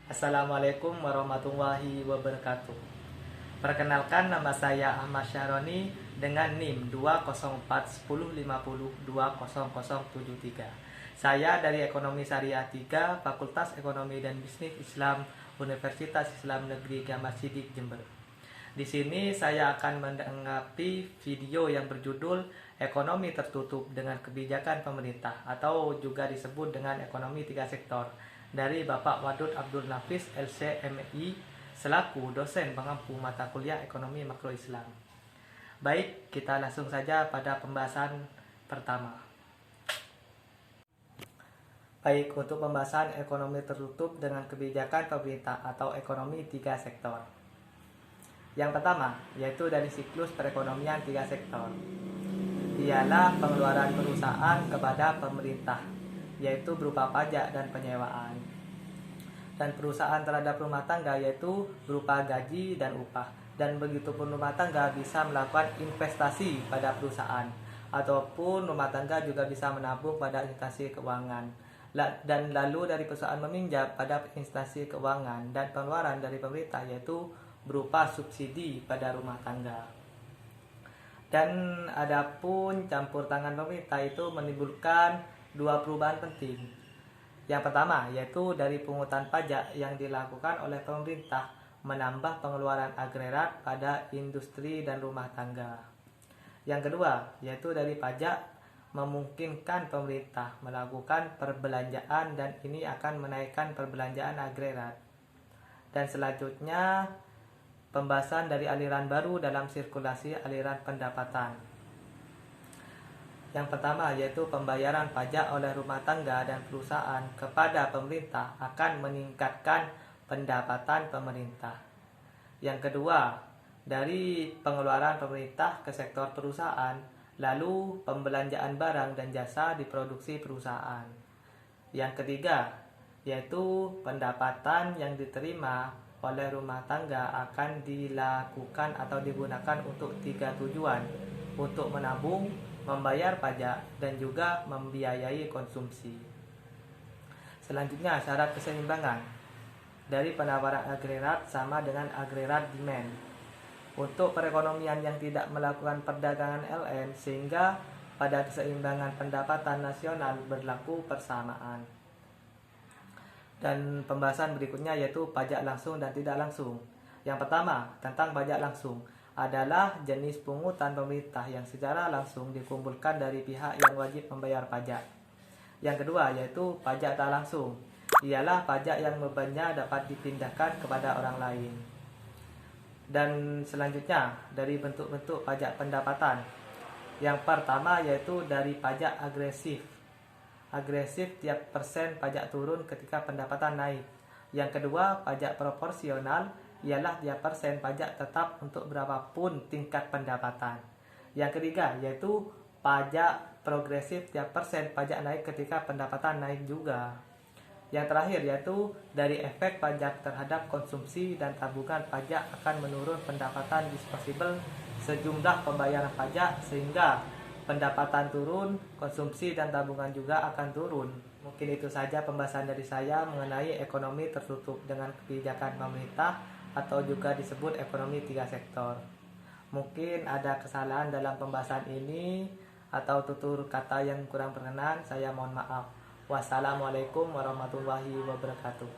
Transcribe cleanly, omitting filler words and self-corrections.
Assalamualaikum warahmatullahi wabarakatuh. Perkenalkan, nama saya Ahmad Syahroni dengan NIM 2041050200073. Saya dari Ekonomi Syariah 3, Fakultas Ekonomi dan Bisnis Islam, Universitas Islam Negeri Gambar Sidik, Jember. Di sini saya akan menanggapi video yang berjudul Ekonomi Tertutup dengan Kebijakan Pemerintah atau juga disebut dengan Ekonomi Tiga Sektor dari Bapak Wadud Abdul Nafis LC.MI selaku dosen pengampu mata kuliah Ekonomi Makro Islam. Baik, kita langsung saja pada pembahasan pertama. Baik, untuk pembahasan ekonomi tertutup dengan kebijakan pemerintah atau ekonomi tiga sektor. Yang pertama, yaitu dari siklus perekonomian tiga sektor. Ialah pengeluaran perusahaan kepada pemerintah, yaitu berupa pajak dan penyewaan. Dan perusahaan terhadap rumah tangga yaitu berupa gaji dan upah. Dan begitupun rumah tangga bisa melakukan investasi pada perusahaan, ataupun rumah tangga juga bisa menabung pada instansi keuangan. Dan lalu dari perusahaan meminjam pada instansi keuangan, dan pengeluaran dari pemerintah yaitu berupa subsidi pada rumah tangga. Dan adapun campur tangan pemerintah itu menimbulkan dua perubahan penting. Yang pertama yaitu dari pungutan pajak yang dilakukan oleh pemerintah menambah pengeluaran agregat pada industri dan rumah tangga. Yang kedua yaitu dari pajak memungkinkan pemerintah melakukan perbelanjaan, dan ini akan menaikkan perbelanjaan agregat. Dan selanjutnya pembahasan dari aliran baru dalam sirkulasi aliran pendapatan. Yang pertama yaitu pembayaran pajak oleh rumah tangga dan perusahaan kepada pemerintah akan meningkatkan pendapatan pemerintah. Yang kedua, dari pengeluaran pemerintah ke sektor perusahaan, lalu pembelanjaan barang dan jasa diproduksi perusahaan. Yang ketiga, yaitu pendapatan yang diterima oleh rumah tangga akan dilakukan atau digunakan untuk tiga tujuan: untuk menabung, membayar pajak, dan juga membiayai konsumsi. Selanjutnya, syarat keseimbangan dari penawaran agregat sama dengan agregat demand untuk perekonomian yang tidak melakukan perdagangan LN, sehingga pada keseimbangan pendapatan nasional berlaku persamaan. Dan pembahasan berikutnya yaitu pajak langsung dan tidak langsung. Yang pertama, tentang pajak langsung adalah jenis pungutan pemerintah yang secara langsung dikumpulkan dari pihak yang wajib membayar pajak. Yang kedua yaitu pajak tak langsung, ialah pajak yang bebannya dapat dipindahkan kepada orang lain. Dan selanjutnya dari bentuk-bentuk pajak pendapatan. Yang pertama yaitu dari pajak agresif tiap persen pajak turun ketika pendapatan naik. Yang kedua, pajak proporsional, ialah tiap persen pajak tetap untuk berapapun tingkat pendapatan. Yang ketiga yaitu pajak progresif, tiap persen pajak naik ketika pendapatan naik juga. Yang terakhir yaitu dari efek pajak terhadap konsumsi dan tabungan pajak akan menurun pendapatan disposable sejumlah pembayaran pajak, sehingga pendapatan turun, konsumsi dan tabungan juga akan turun. Mungkin itu saja pembahasan dari saya mengenai ekonomi tertutup dengan kebijakan pemerintah atau juga disebut ekonomi tiga sektor. Mungkin ada kesalahan dalam pembahasan ini atau tutur kata yang kurang berkenan, saya mohon maaf. Wassalamualaikum warahmatullahi wabarakatuh.